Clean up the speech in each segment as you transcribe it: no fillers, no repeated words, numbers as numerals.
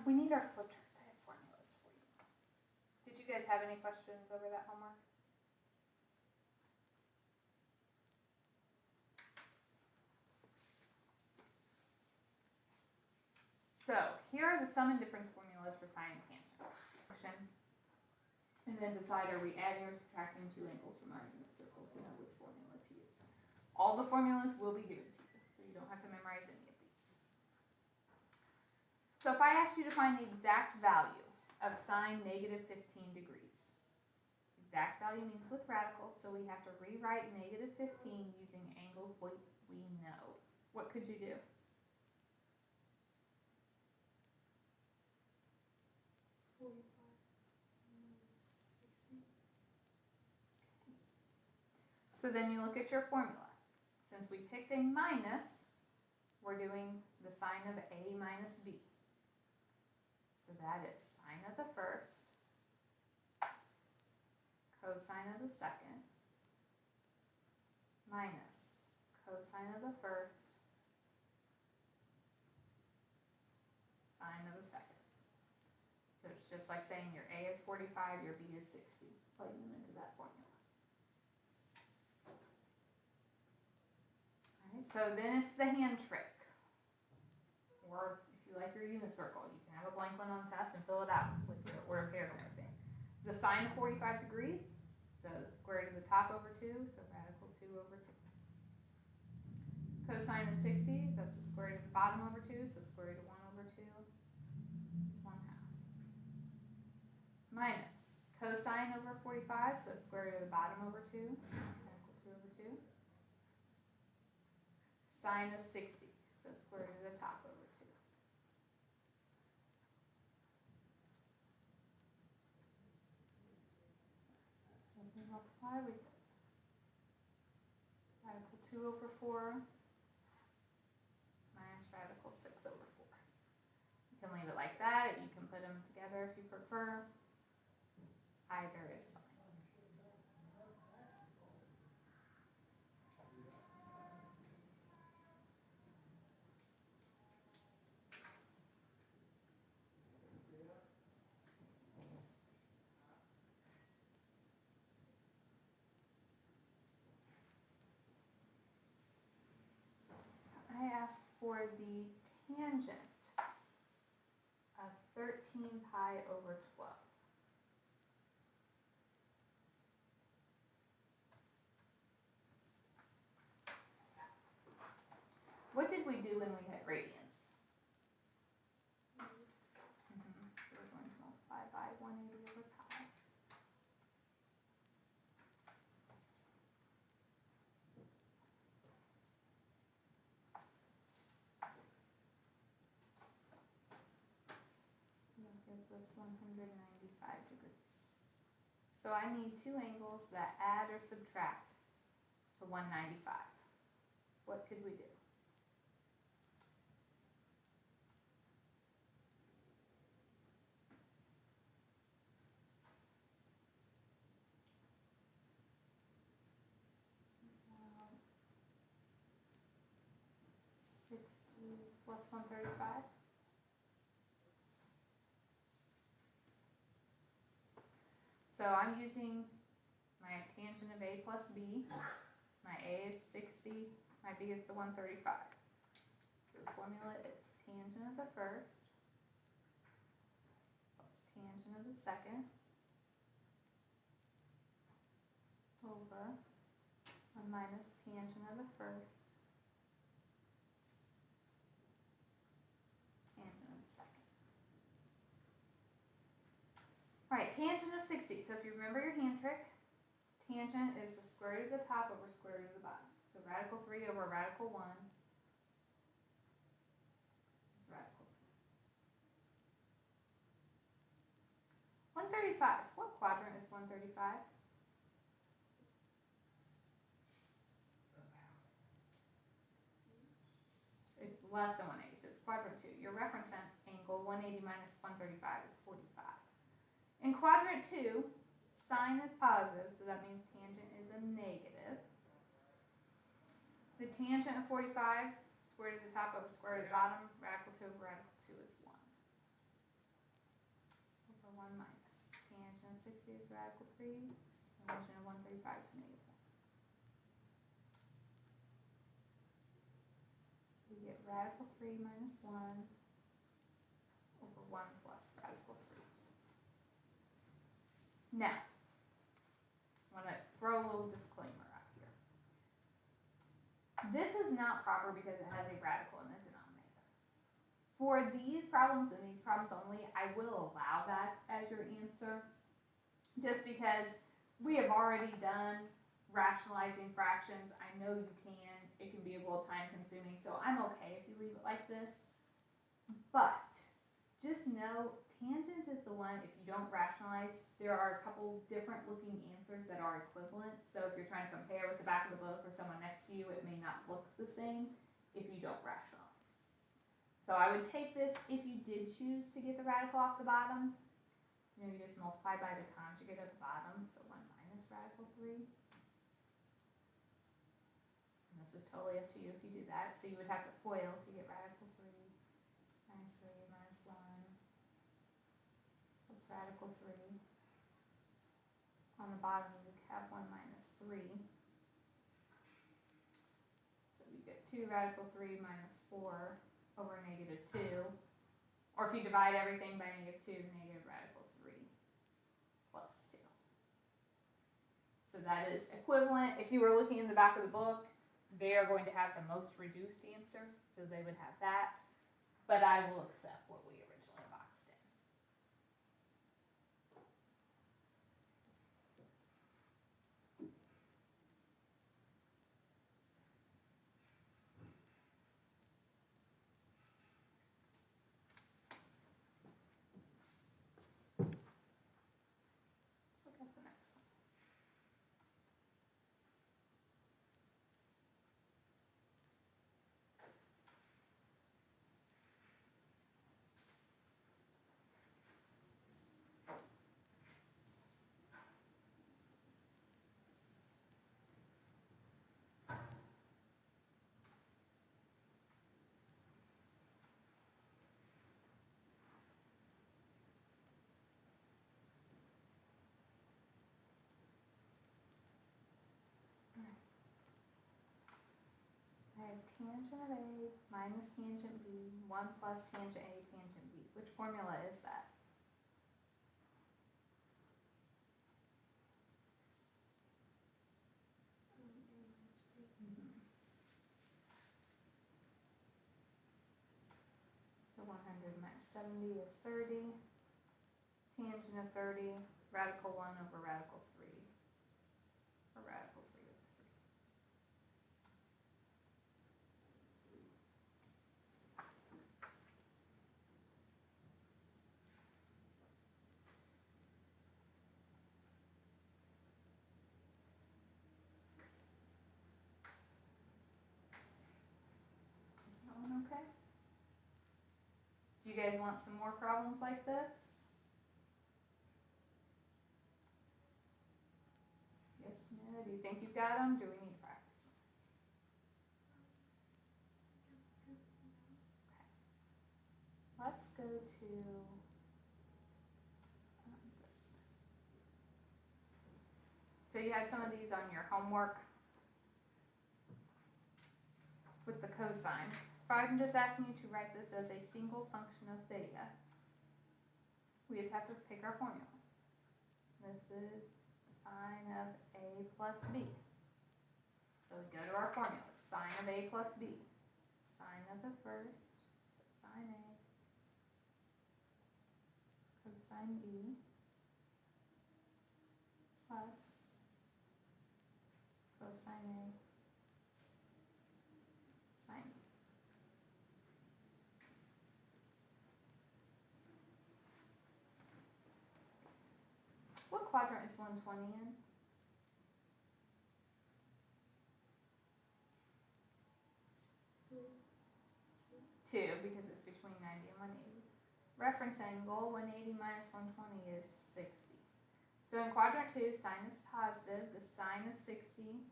We need our flip charts. I have formulas for you. Did you guys have any questions over that homework? So here are the sum and difference formulas for sine and tangent. And then decide, are we adding or subtracting two angles from our unit circle to know which formula to use. All the formulas will be given to you, so you don't have to memorize any of these. So if I asked you to find the exact value of sine negative 15 degrees, exact value means with radicals, so we have to rewrite negative 15 using angles we know. What could you do? So then you look at your formula. Since we picked a minus, we're doing the sine of A minus B. So that is sine of the first, cosine of the second, minus cosine of the first, sine of the second. So it's just like saying your A is 45, your B is 60, plugging them into that formula. So then it's the hand trick, or if you like your unit circle, you can have a blank one on the test and fill it out with your order of pairs and everything. The sine of 45 degrees, so square root of the top over 2, so radical 2 over 2. Cosine of 60, that's the square root of the bottom over 2, so square root of 1 over 2 is 1/2. Minus cosine over 45, so square root of the bottom over 2, radical 2 over 2. Sine of 60, so square root of the top over 2. So if we multiply, we get radical 2 over 4 minus radical 6 over 4. You can leave it like that, you can put them together if you prefer. Either is fine. I asked for the tangent of 13 pi over 12. What did we do when we had radians? So we're going to multiply by 180 over pi. That gives us 195 degrees. So I need two angles that add or subtract to 195. What could we do? Plus 135. So I'm using my tangent of A plus B. My A is 60, my B is the 135. So the formula is tangent of the first plus tangent of the second over 1 minus tangent of the first tangent of the second. Alright, tangent of 60. So if you remember your hand trick, tangent is the square root of the top over square root of the bottom. So radical 3 over radical 1 is radical 3. 135. What quadrant is 135? It's less than 180, so it's quadrant 2. Your reference angle, 180 minus 135, is 45. In quadrant 2, sine is positive, so that means tangent is a negative. The tangent of 45, square root of the top over square root of the bottom, radical 2 over radical 2 is 1. 1 minus. Tangent of 60 is radical 3. Tangent of 135 is negative 1. So we get radical 3 minus 1 over 1 plus radical 3. Now, I want to throw a little disclaimer out here. This is not proper because it has a radical in the denominator. For these problems and these problems only, I will allow that as your answer, just because we have already done rationalizing fractions. I know you can. It can be a little time consuming, so I'm okay if you leave it like this. But just know, tangent is the one, if you don't rationalize, there are a couple different looking answers that are equivalent. So if you're trying to compare with the back of the book or someone next to you, it may not look the same if you don't rationalize. So I would take this, if you did choose to get the radical off the bottom, you just multiply by the conjugate of the bottom, so 1 minus radical 3. And this is totally up to you if you do that. So you would have to FOIL to get radical 3 minus 3 minus 1 plus radical 3. On the bottom you have 1 minus 3. So you get 2 radical 3 minus 4 over negative 2. Or if you divide everything by negative 2, negative radical 3 plus 2. So that is equivalent. If you were looking in the back of the book, they are going to have the most reduced answer, so they would have that. But I will accept what we originally boxed in. Let's look at the next one. I have tangent of A minus tangent B, 1 plus tangent A tangent B. Which formula is that? So 100 minus 70 is 30. Tangent of 30, radical 1 over radical 3. Or radical 3 over 3. Is that one okay? Do you guys want some more problems like this? Yes, no? Do you think you've got them? Do we need to practice them? Okay. Let's go to this. So you had some of these on your homework with the cosines. If I'm just asking you to write this as a single function of theta, we just have to pick our formula. This is sine of A plus B. So we go to our formula. Sine of A plus B. Sine of the first, so sine A, cosine B, plus cosine A, sine B. What quadrant is 120 in? Two, because it's between 90 and 180. Reference angle, 180 minus 120 is 60. So in quadrant 2, sine is positive. The sine of 60,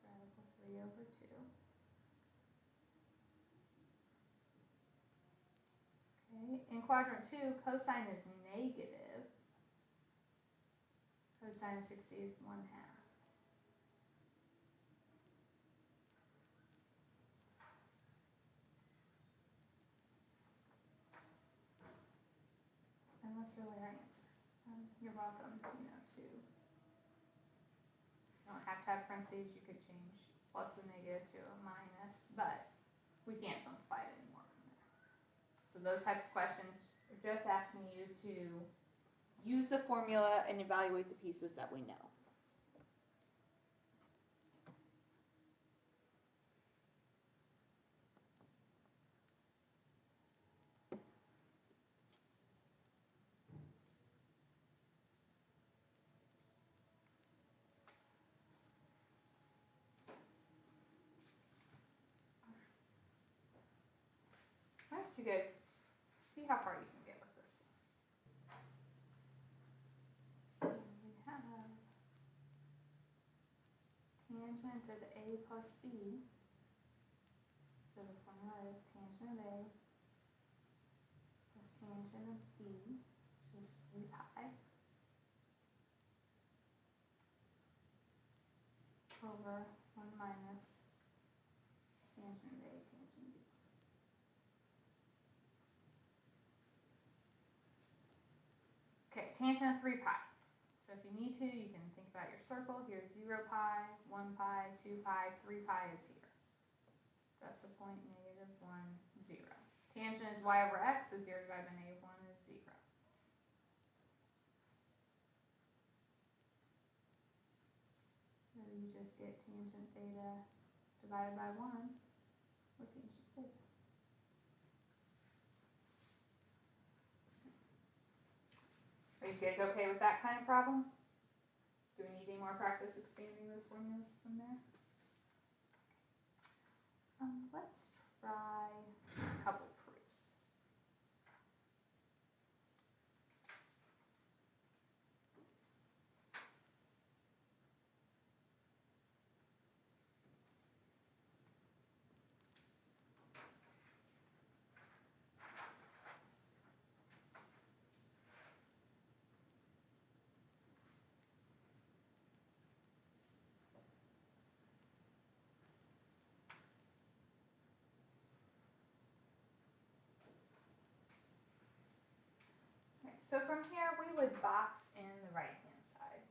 radical 3 over 2. Okay, in quadrant 2, cosine is negative. Cosine of 60 is 1/2. And that's really our answer. You're welcome, to, you don't have to have parentheses, you could change plus and negative to a minus, but we can't simplify it anymore from there. So those types of questions are just asking you to use the formula and evaluate the pieces that we know. Alright, you guys see how far you can get with this. So we have tangent of A plus B. So the formula is tangent of A plus tangent of B, which is 3 pi, over 1 minus tangent of A, tangent of B. Okay, tangent of 3 pi. So if you need to, you can think about your circle. Here's 0 pi, 1 pi, 2 pi, 3 pi is here. That's the point, negative 1, 0. Tangent is y over x, so 0 divided by negative 1 is 0. So you just get tangent theta divided by 1, or tangent theta. Are you guys okay with that kind of problem? Do we need any more practice expanding those formulas from there? Let's try a couple proofs. So from here, we would box in the right-hand side.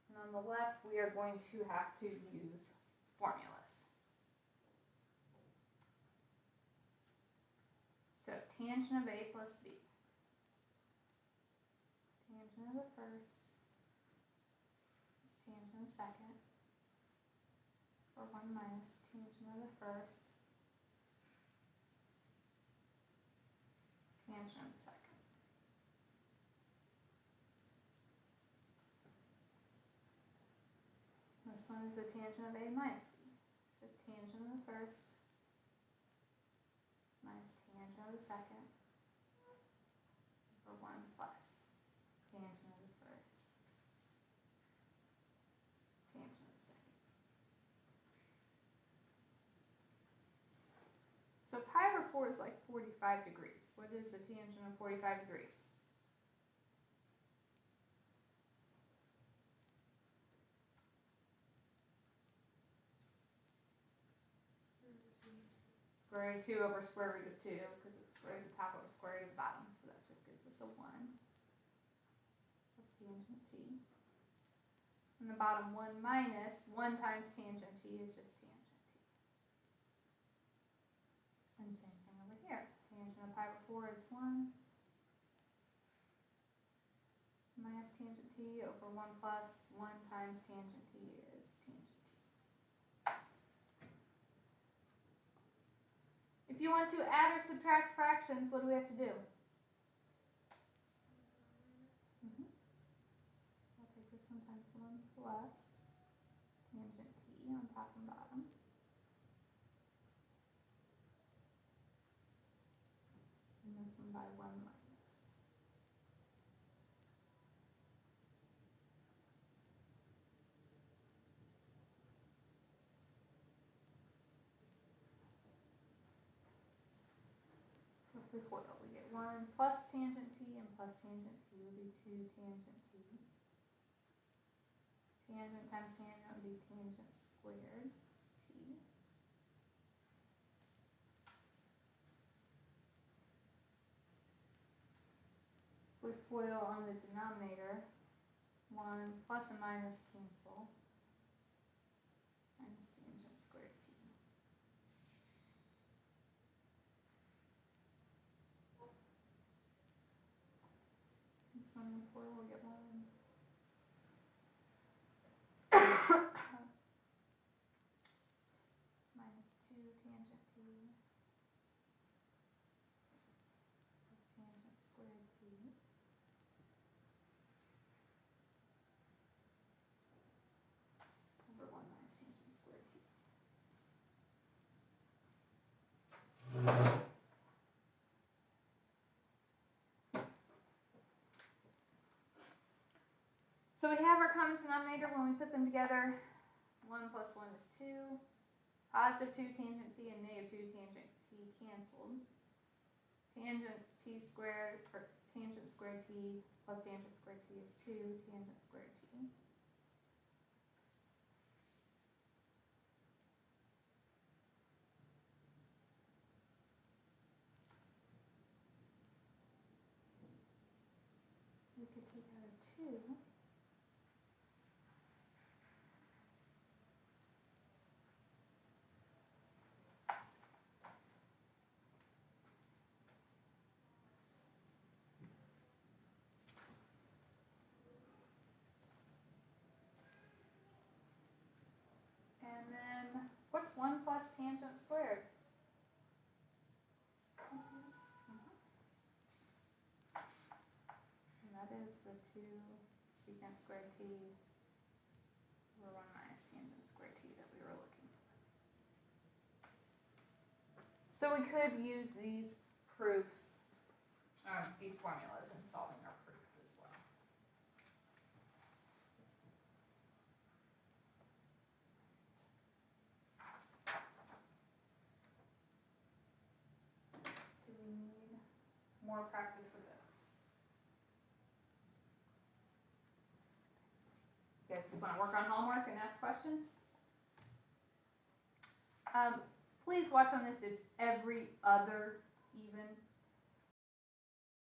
And on the left, we are going to have to use formulas. So tangent of A plus B. Tangent of the first is tangent of the second. Or 1 minus tangent of the first, tangent of the second. This one is the tangent of A minus B. So tangent of the first minus tangent of the second for 1 plus tangent of the first, tangent of the second. So pi over 4 is like 45 degrees. What is the tangent of 45 degrees? Square root of 2 over square root of 2, because it's square root of the top over square root of the bottom, so that just gives us a 1. That's tangent t. And the bottom 1 minus 1 times tangent t is just tangent t. And same thing over here. Tangent of pi over 4 is 1 minus tangent t over 1 plus 1 times tangent t is tangent t. If you want to add or subtract fractions, what do we have to do? I'll take this one times 1 plus tangent t on top and bottom. And this one by 1 minus. we FOIL, we get 1 plus tangent t, and plus tangent t would be 2 tangent t. Tangent times tangent would be tangent squared t. We FOIL on the denominator, 1 plus and minus cancel, minus tangent squared t. This one we FOIL, we'll get 1. Minus 2 tangent t plus tangent squared t. Over 1 minus tangent squared t. So we have our common denominator when we put them together. 1 plus 1 is 2. Positive 2 tangent t and negative 2 tangent t canceled. Tangent t squared, or tangent squared t plus tangent squared t is 2 tangent squared t. We could take out a 2. And then, what's 1 plus tangent squared? And that is the 2 secant squared t over 1 minus tangent squared t that we were looking for. So we could use these proofs, these formulas in solving our proofs as well. Do we need more practice with those? You guys just want to work on homework and ask questions? Please watch on this. It's every other even